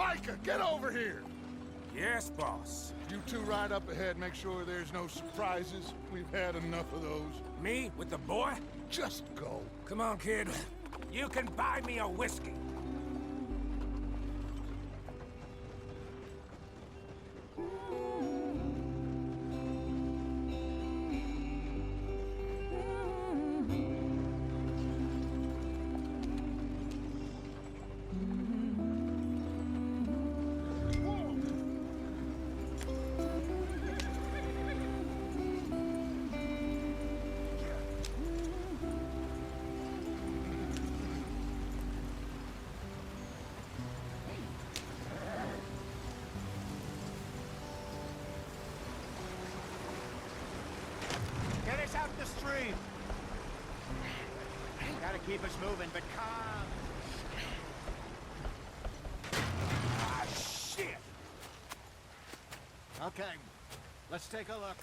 Micah, get over here! Yes, boss. You two ride up ahead, make sure there's no surprises. We've had enough of those. Me with the boy? Just go. Come on, kid. You can buy me a whiskey. Get us out the stream! Gotta keep us moving, but calm. Ah, shit! Okay, let's take a look.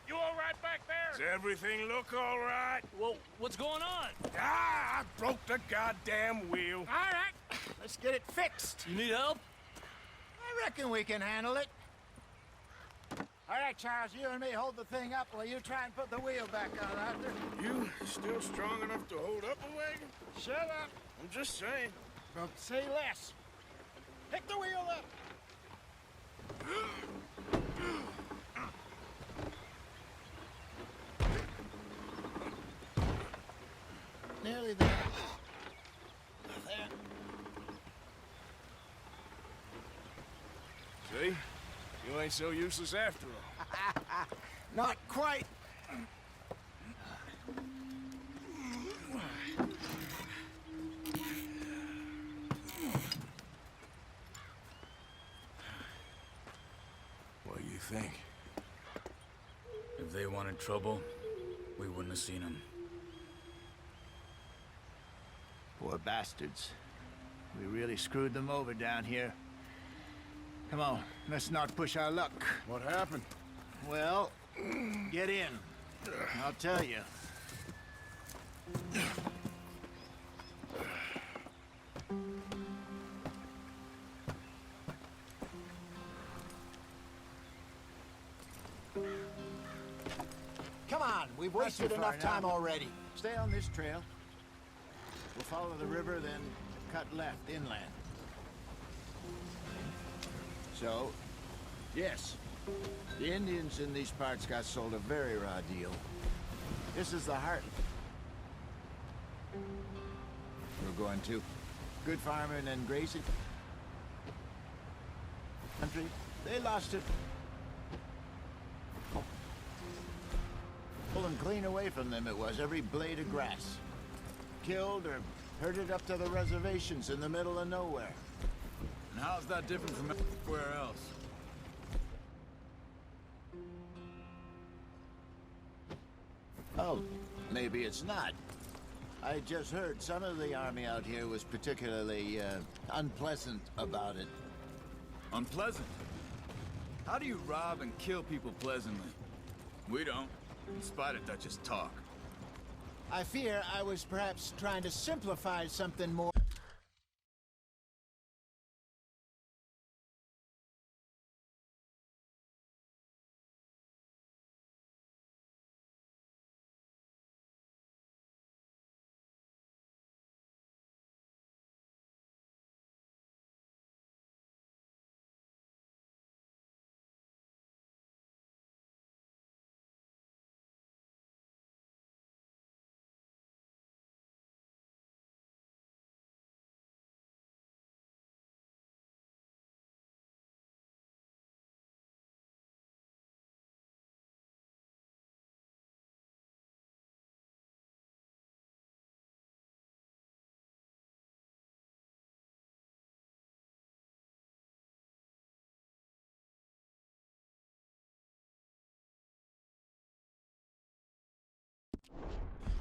You all right back there? Does everything look all right? Well, what's going on? Ah, I broke the goddamn wheel. All right, let's get it fixed. You need help? I reckon we can handle it. All right, Charles, you and me hold the thing up while you try and put the wheel back on, Arthur. You still strong enough to hold up a wagon? Shut up. I'm just saying. Don't say less. Pick the wheel up. Nearly there. There. See? You ain't so useless after all. Not quite. What do you think? If they wanted trouble, we wouldn't have seen them. Poor bastards. We really screwed them over down here. Come on, let's not push our luck. What happened? Well, get in. I'll tell you. Come on, we've wasted enough time already. Stay on this trail. We'll follow the river, then cut left inland. So, yes, the Indians in these parts got sold a very raw deal. This is the heart. We're going to. Good farming and grazing. Country, they lost it. Pulling clean away from them it was, every blade of grass. Killed or herded up to the reservations in the middle of nowhere. And how's that different from everywhere else? Oh, maybe it's not. I just heard some of the army out here was particularly, unpleasant about it. Unpleasant? How do you rob and kill people pleasantly? We don't, in spite of Dutch's talk. I fear I was perhaps trying to simplify something more.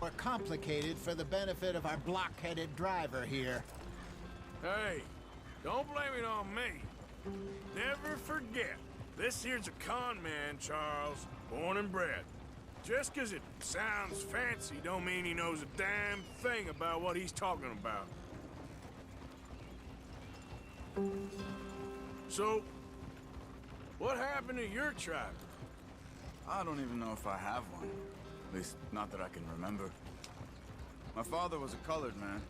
More complicated for the benefit of our block-headed driver here. Hey, don't blame it on me. Never forget, this here's a con man, Charles, born and bred. Just 'cause it sounds fancy don't mean he knows a damn thing about what he's talking about. So, what happened to your tribe? I don't even know if I have one. At least, not that I can remember. My father was a colored man.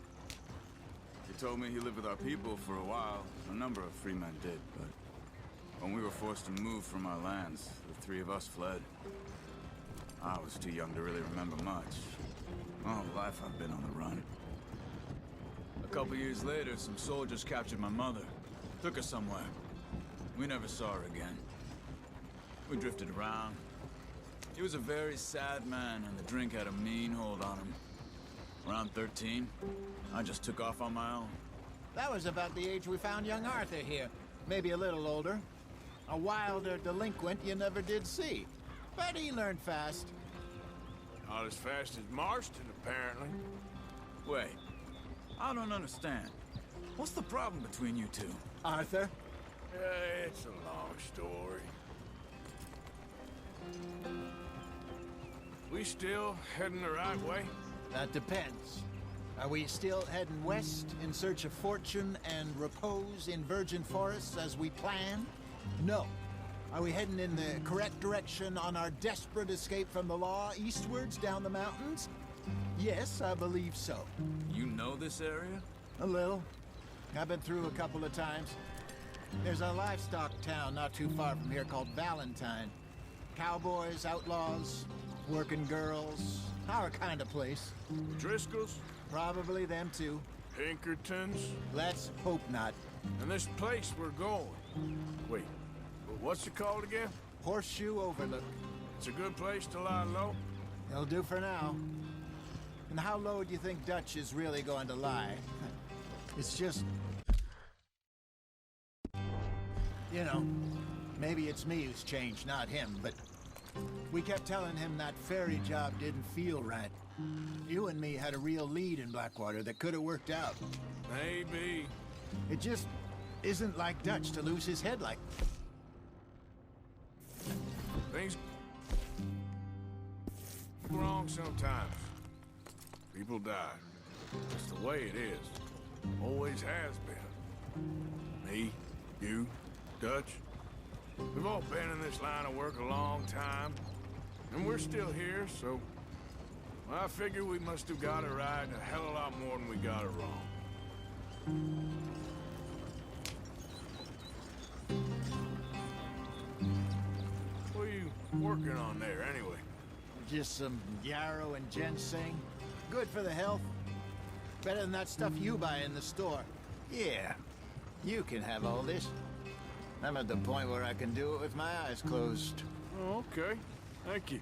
He told me he lived with our people for a while. A number of free men did, but when we were forced to move from our lands, the three of us fled. I was too young to really remember much. All life I've been on the run. A couple years later, some soldiers captured my mother. Took her somewhere. We never saw her again. We drifted around. He was a very sad man, and the drink had a mean hold on him. Around 13, I just took off on my own. That was about the age we found young Arthur here. Maybe a little older. A wilder delinquent you never did see. But he learned fast. Not as fast as Marston, apparently. Wait, I don't understand. What's the problem between you two? Arthur? It's a long story. We still heading the right way? That depends. Are we still heading west in search of fortune and repose in virgin forests as we planned? No. Are we heading in the correct direction on our desperate escape from the law eastwards down the mountains? Yes, I believe so. You know this area? A little. I've been through a couple of times. There's a livestock town not too far from here called Valentine. Cowboys, outlaws, working girls, our kind of place. Driscolls? Probably them too. Pinkertons? Let's hope not. And this place we're going. Wait, what's it called again? Horseshoe Overlook. It's a good place to lie low? It'll do for now. And how low do you think Dutch is really going to lie? It's just... You know, maybe it's me who's changed, not him, but... We kept telling him that ferry job didn't feel right. You and me had a real lead in Blackwater that could have worked out. Maybe. It just isn't like Dutch to lose his head like... Things go wrong sometimes. People die. It's the way it is. Always has been. Me, you, Dutch. We've all been in this line of work a long time. And we're still here, so... I figure we must have got it right a hell of a lot more than we got it wrong. What are you working on there, anyway? Just some yarrow and ginseng. Good for the health. Better than that stuff you buy in the store. Yeah, you can have all this. I'm at the point where I can do it with my eyes closed. Oh, okay. Thank you.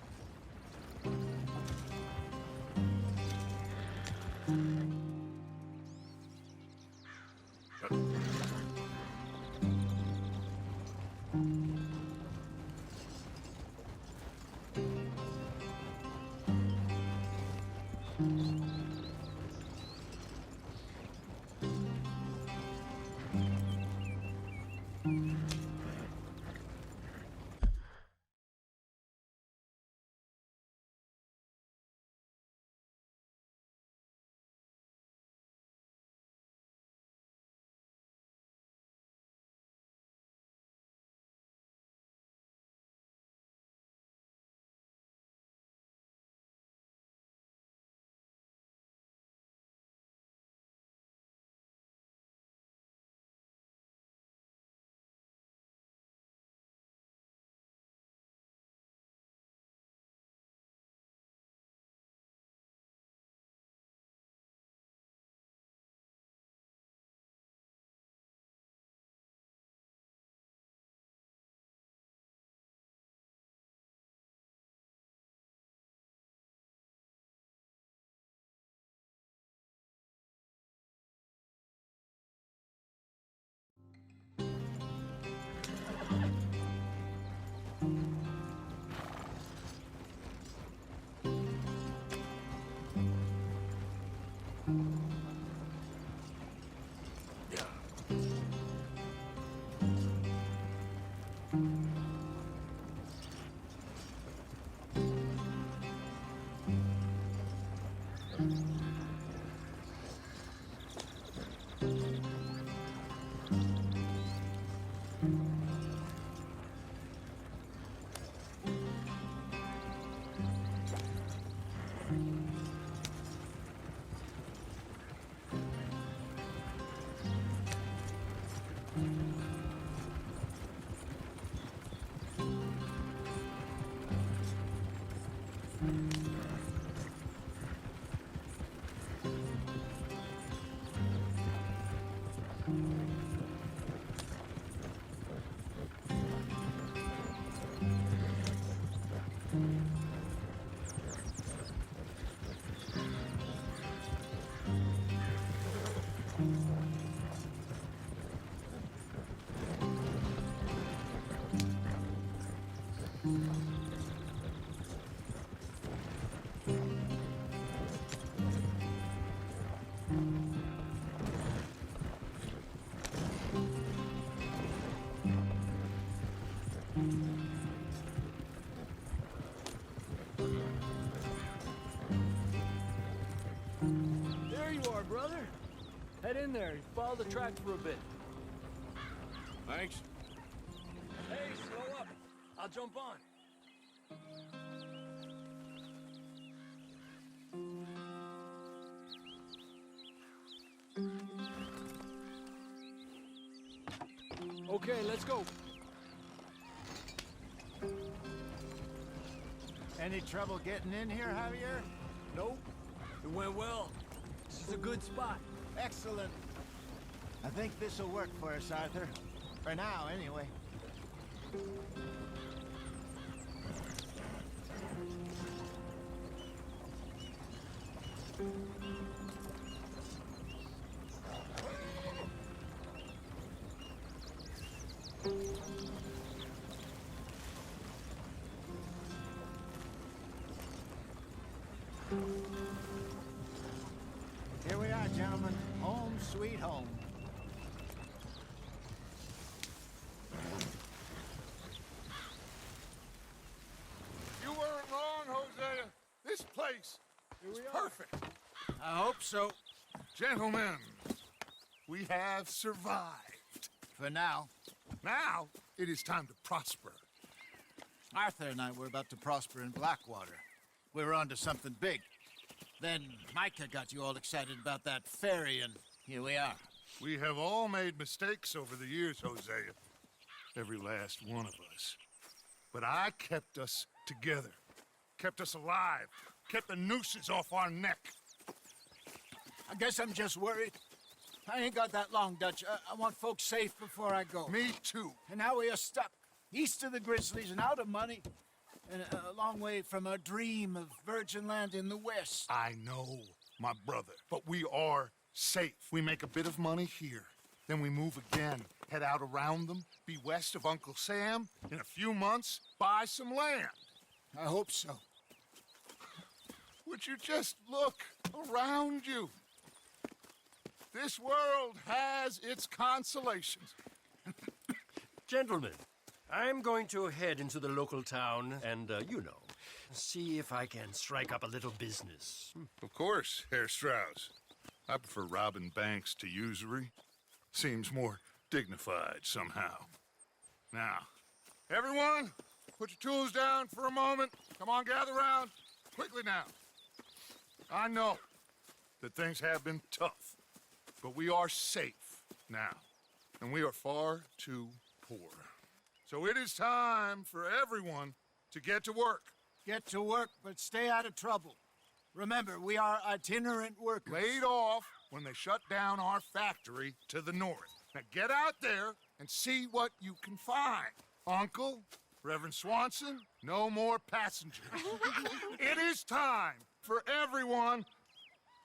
brother. Head in there and follow the tracks for a bit. Thanks. Hey, slow up. I'll jump on. Okay, let's go. Any trouble getting in here, Javier? Nope. It went well. This is a good spot. Excellent. I think this'll work for us, Arthur. For now, anyway. Here we are, gentlemen. Home sweet home. You weren't wrong, Hosea. This place is perfect. I hope so. Gentlemen, we have survived. For now. Now, it is time to prosper. Arthur and I were about to prosper in Blackwater. We were onto something big. Then Micah got you all excited about that ferry, and here we are. We have all made mistakes over the years, Hosea. Every last one of us. But I kept us together. Kept us alive. Kept the nooses off our neck. I guess I'm just worried. I ain't got that long, Dutch. I want folks safe before I go. Me too. And now we are stuck, east of the Grizzlies and out of money, and a long way from our dream of virgin land in the west. I know, my brother, but we are safe. We make a bit of money here, then we move again, head out around them, be west of Uncle Sam, in a few months, buy some land. I hope so. Would you just look around you? This world has its consolations. Gentlemen, I'm going to head into the local town and, see if I can strike up a little business. Of course, Herr Strauss. I prefer robbing banks to usury. Seems more dignified somehow. Now, everyone, put your tools down for a moment. Come on, gather round. Quickly now. I know that things have been tough, but we are safe now, and we are far too poor. So it is time for everyone to get to work. Get to work, but stay out of trouble. Remember, we are itinerant workers. Laid off when they shut down our factory to the north. Now get out there and see what you can find. Uncle, Reverend Swanson, no more passengers. It is time for everyone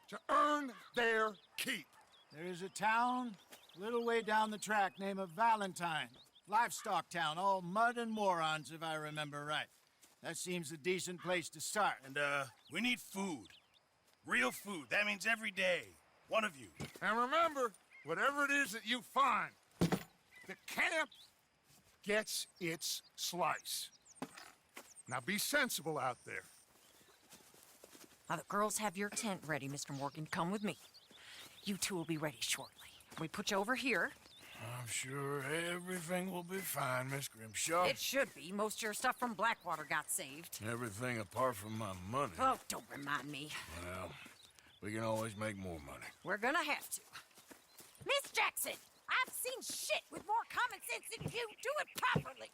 to earn their keep. There is a town a little way down the track named Valentine. Livestock town, all mud and morons, if I remember right. That seems a decent place to start. And, we need food. Real food. That means every day. One of you. And remember, whatever it is that you find, the camp gets its slice. Now be sensible out there. Now the girls have your tent ready, Mr. Morgan. Come with me. You two will be ready shortly. We put you over here. I'm sure everything will be fine, Miss Grimshaw. It should be. Most of your stuff from Blackwater got saved. Everything apart from my money. Oh, don't remind me. Well, we can always make more money. We're gonna have to. Miss Jackson, I've seen shit with more common sense than you. Do it properly.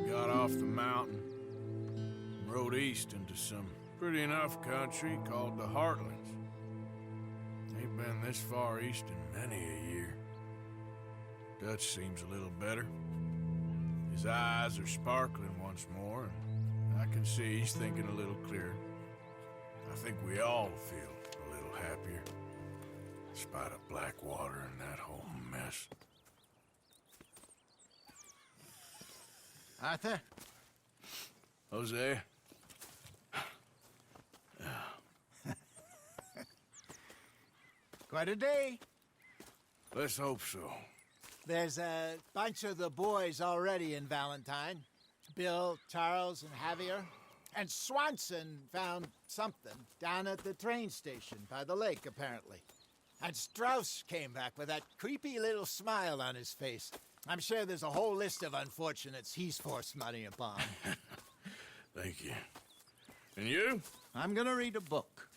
Got off the mountain, rode east into some pretty enough country called the Heartlands. Ain't been this far east in many a year. Dutch seems a little better. His eyes are sparkling once more, and I can see he's thinking a little clearer. I think we all feel a little happier. Despite of Blackwater and that whole mess. Arthur? Jose? Quite a day. Let's hope so. There's a bunch of the boys already in Valentine. Bill, Charles, and Javier. And Swanson found something down at the train station by the lake, apparently. And Strauss came back with that creepy little smile on his face. I'm sure there's a whole list of unfortunates he's forced money upon. Thank you. And you? I'm gonna read a book.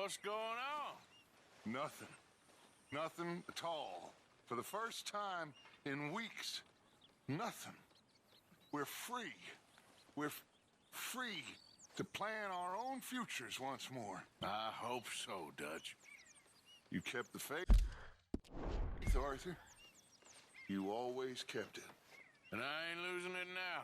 What's going on? Nothing. Nothing at all. For the first time in weeks, nothing. We're free. We're free to plan our own futures once more. I hope so, Dutch. You kept the faith, Arthur. You always kept it. And I ain't losing it now.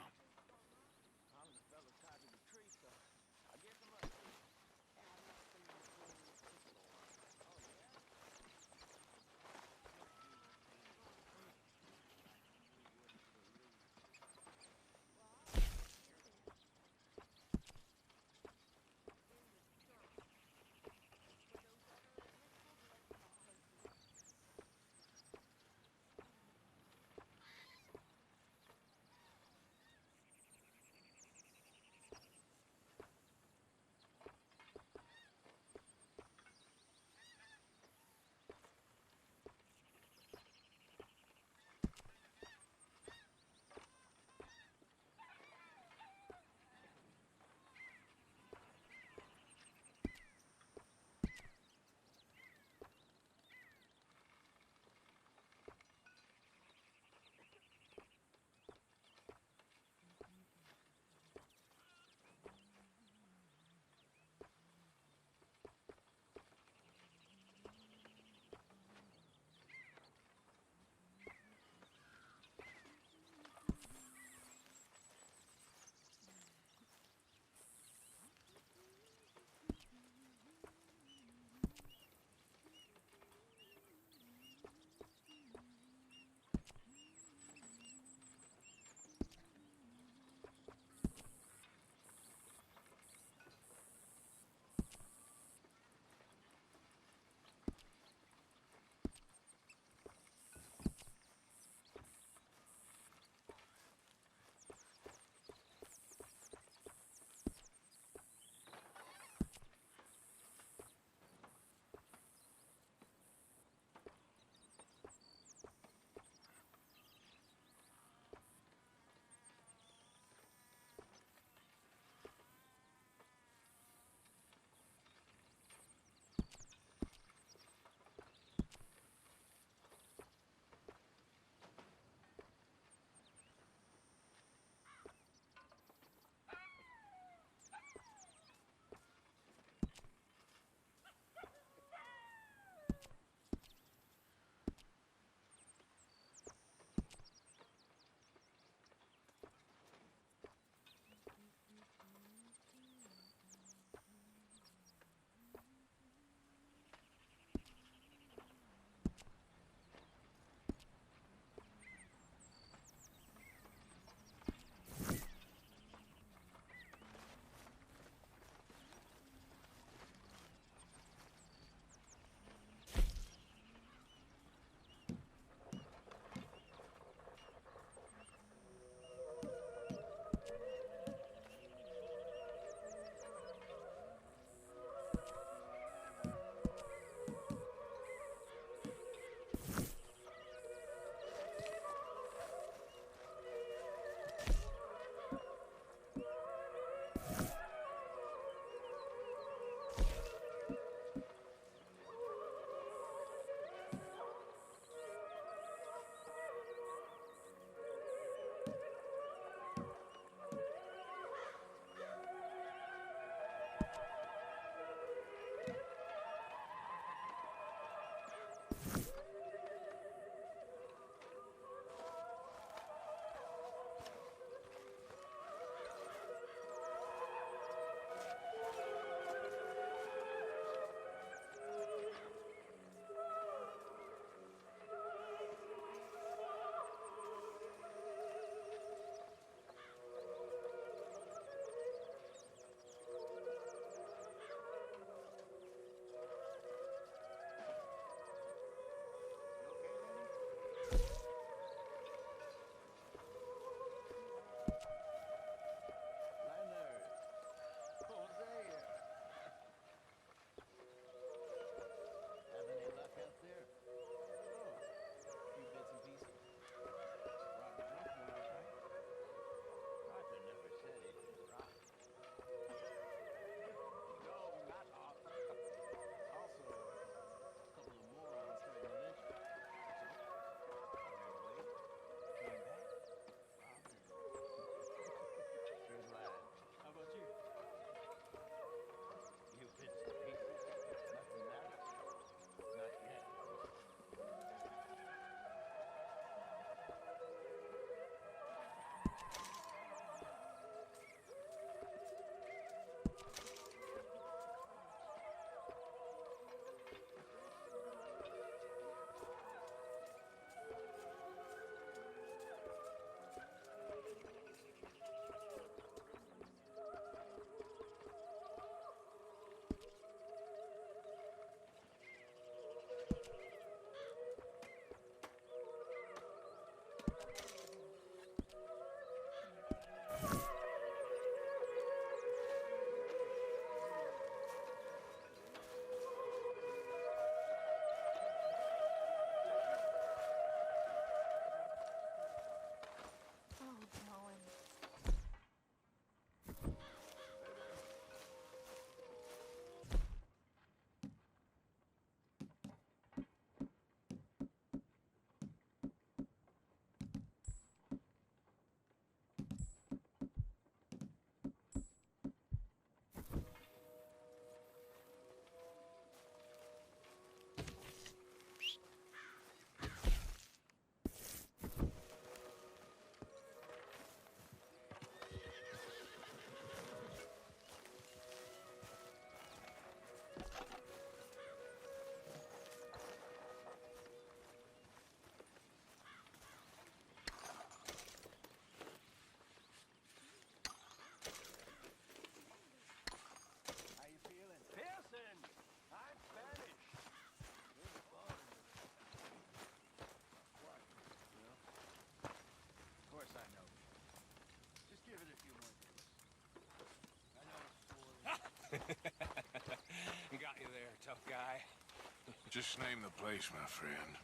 Just name the place, my friend.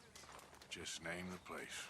Just name the place.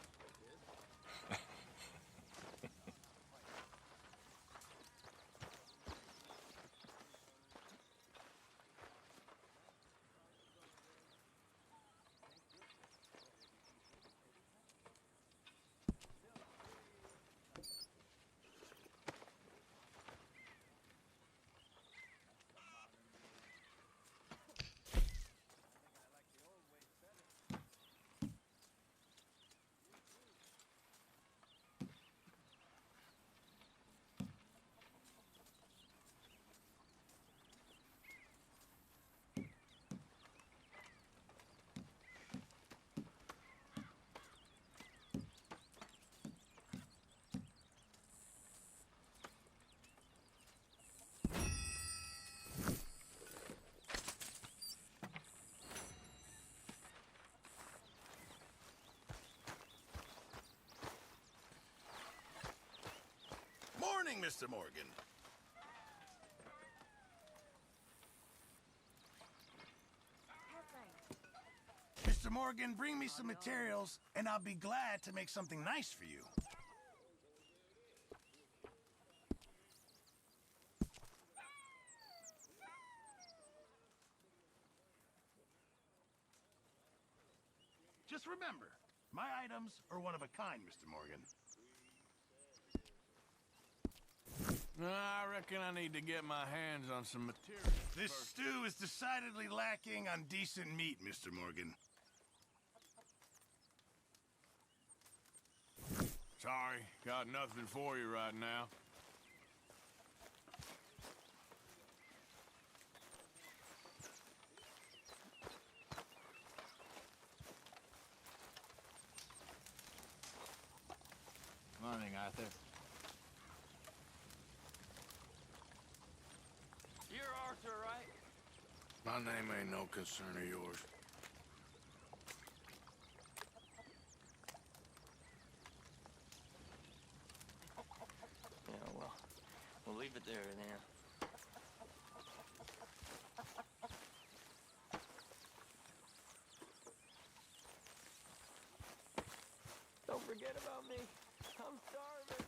Morning, Mr. Morgan. Mr. Morgan, bring me some materials, and I'll be glad to make something nice for you. Just remember, my items are one of a kind, Mr. Morgan. I reckon I need to get my hands on some material. This stew is decidedly lacking on decent meat, Mr. Morgan. Sorry, got nothing for you right now. Morning, Arthur. You're Arthur, right? My name ain't no concern of yours. Yeah, well, we'll leave it there then. Don't forget about me. I'm starving.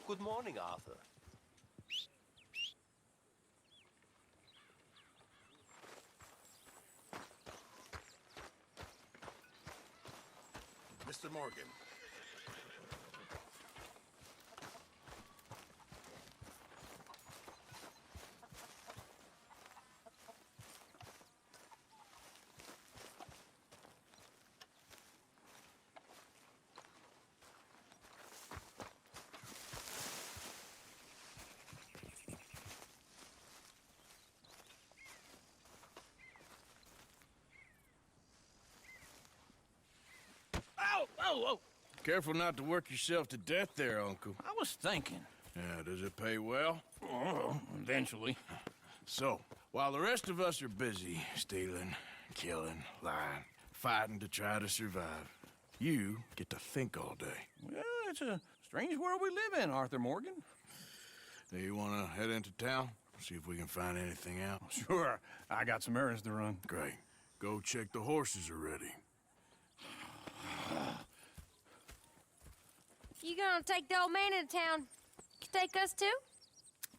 Good morning, Arthur. Mr. Morgan. Oh! Careful not to work yourself to death there, Uncle. I was thinking. Yeah, does it pay well? Oh, eventually. So, while the rest of us are busy stealing, killing, lying, fighting to try to survive, you get to think all day. Well, it's a strange world we live in, Arthur Morgan. Do you want to head into town? See if we can find anything out? Sure, I got some errands to run. Great. Go check the horses are ready. You gonna take the old man into town? You take us too?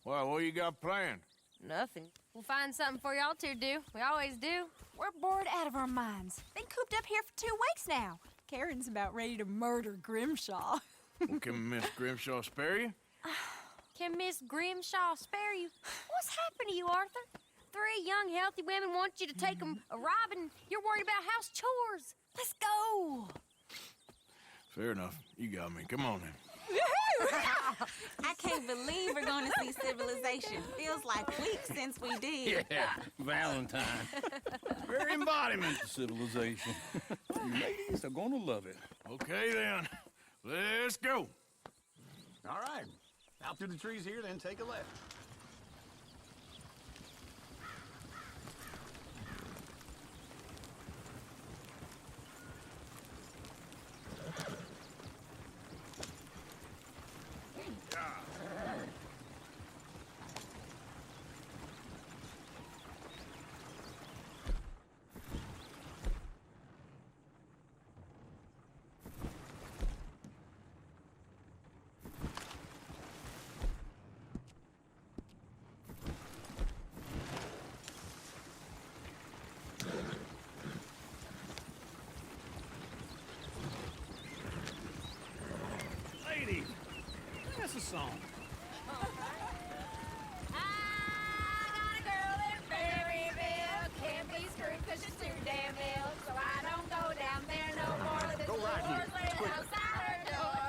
Well, what you got planned? Nothing. We'll find something for y'all to do. We always do. We're bored out of our minds. Been cooped up here for 2 weeks now. Karen's about ready to murder Grimshaw. Well, can Miss Grimshaw spare you? Can Miss Grimshaw spare you? What's happened to you, Arthur? 3 young, healthy women want you to take them a robbing. You're worried about house chores. Let's go. Fair enough. You got me. Come on then. I can't believe we're going to see civilization. Feels like weeks since we did. Yeah, Valentine. Very embodiment of civilization. You ladies are gonna love it. Okay then. Let's go. All right. Out through the trees here, then take a left. Ladies, that's a song. I got a girl in Berryville. Can't be screwed 'cause she's too damn ill. So I don't go down there no more. This Go right here. door's laying outside her door.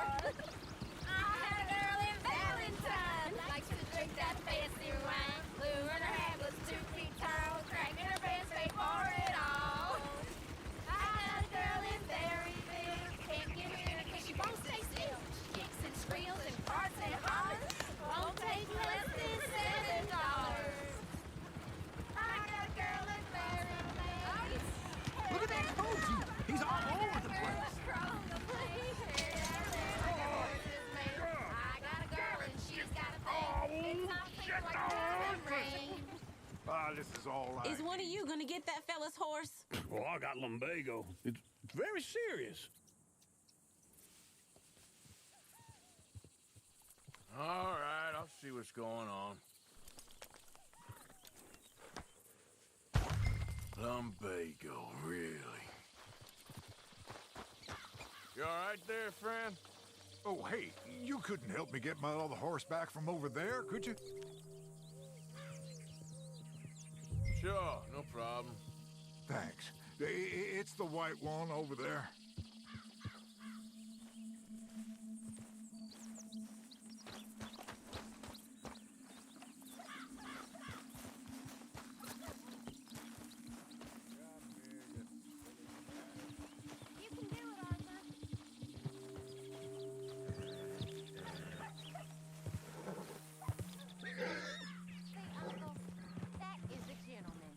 I had a girl in Valentine. Likes to drink that fancy wine. Blue and her hair was 2 feet tall. Cracking her pants, paid for it all. I had a girl in Berryville. Can't give her in 'cause she won't stay still. She kicks and squeals and farts and hollers. Won't take less than $7. I got a girl in Berryville. Look at that Koji. He's all over the place. I got a girl and she's got a thing. It's something like diamond ring. Ah, this is all right. Is one of you going to get that fella's horse? Well, I got lumbago. It's very serious. All right, I'll see what's going on. Lumbago, really? You all right there, friend? Oh, hey, you couldn't help me get my other horse back from over there, could you? Sure, no problem. Thanks. It's the white one over there. You can do it, Arthur. Say, Uncle, that is a gentleman.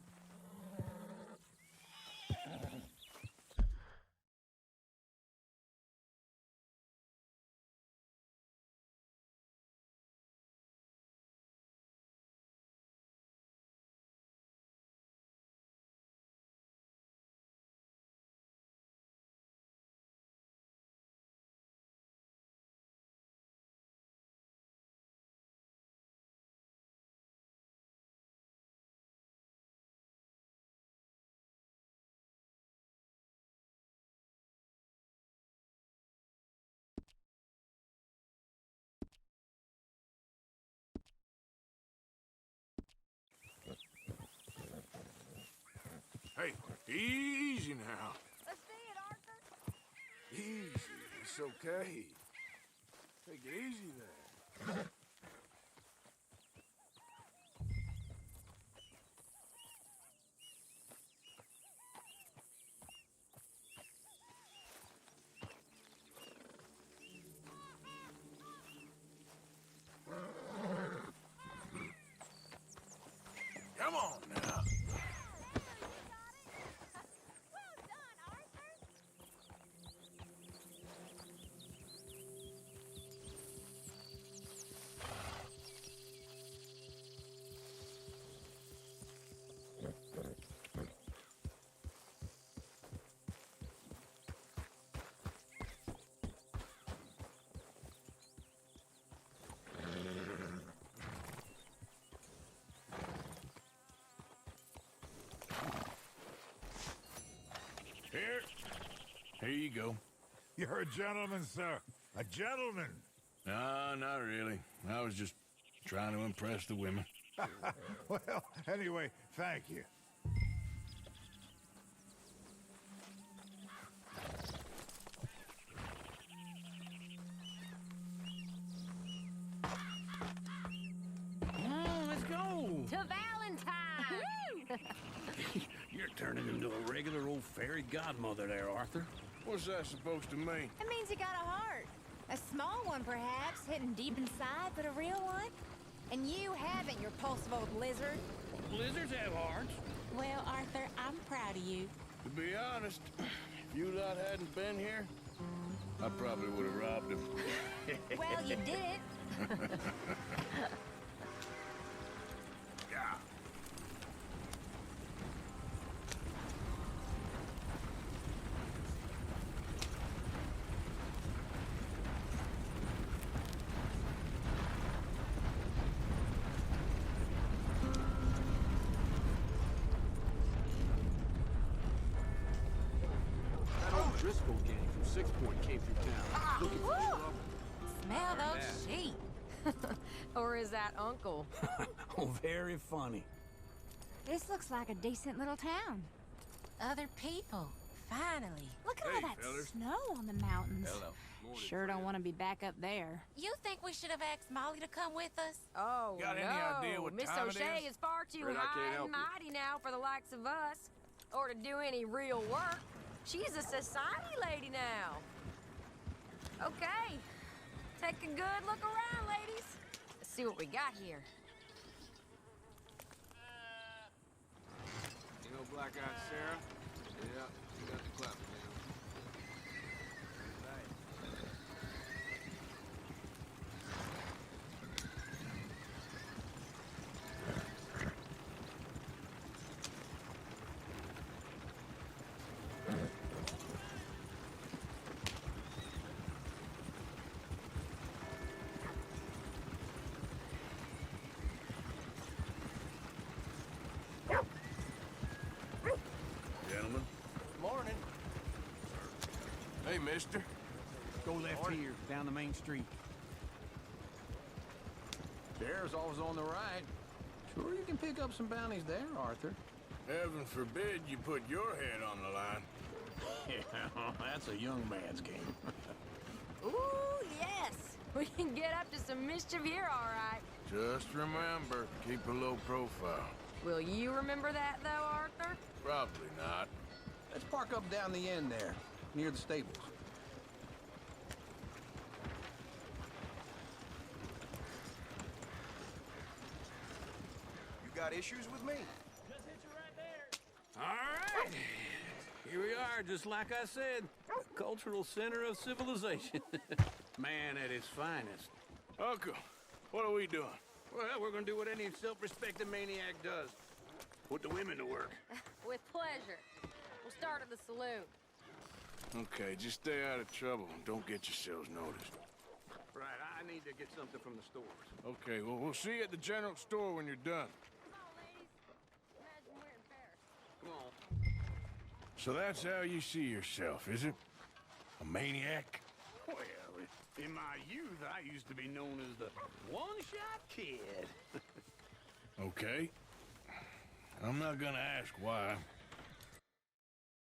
Hey, easy now. Let's see it, Arthur. Easy. It's okay. Take it easy there. Come on now. Well done, Arthur. Here you go. You're a gentleman, sir. A gentleman. No, not really. I was just trying to impress the women. Well, anyway, thank you. Let's go. To Valentine! You're turning into a regular old fairy godmother there, Arthur. What's that supposed to mean? It means you got a heart. A small one, perhaps, hidden deep inside, but a real one. And you haven't, you repulsive old lizard. Lizards have hearts. Well, Arthur, I'm proud of you. To be honest, if you lot hadn't been here, I probably would have robbed him. Well, you did it. Yeah. Driscoll gang from Six Point came through town. Looking for you. Smell those sheep. Or is that Uncle? Oh, very funny. This looks like a decent little town. Other people. Finally. Look at all that snow on the mountains. Hello. Sure don't want to be back up there. You think we should have asked Molly to come with us? Oh, Got any no. idea what Miss time it O'Shea is? is far too Afraid I can't high help and you. mighty now for the likes of us. Or to do any real work. She's a society lady now. Okay. Take a good look around, ladies. Let's see what we got here. You know Black-Eyed Sarah? Yeah, she got the clapper down. Gentlemen. Morning. Hey, mister. Go left here, down the main street. Sheriff's always on the right. Sure you can pick up some bounties there, Arthur. Heaven forbid you put your head on the line. Yeah, that's a young man's game. Ooh, yes. We can get up to some mischief here, all right. Just remember, keep a low profile. Will you remember that, though, Arthur? Probably not. Let's park up down the end there, near the stables. You got issues with me? All right. Here we are, just like I said. The cultural center of civilization. Man at his finest. Uncle, what are we doing? Well, we're gonna do what any self-respecting maniac does. Put the women to work. With pleasure. We'll start at the saloon. Okay, just stay out of trouble and don't get yourselves noticed. Right, I need to get something from the stores. Okay, well, we'll see you at the general store when you're done. Come on, ladies. Imagine we're in Paris. Come on. So that's how you see yourself, is it? A maniac? Well, in my youth, I used to be known as the one-shot kid. Okay. I'm not gonna ask why.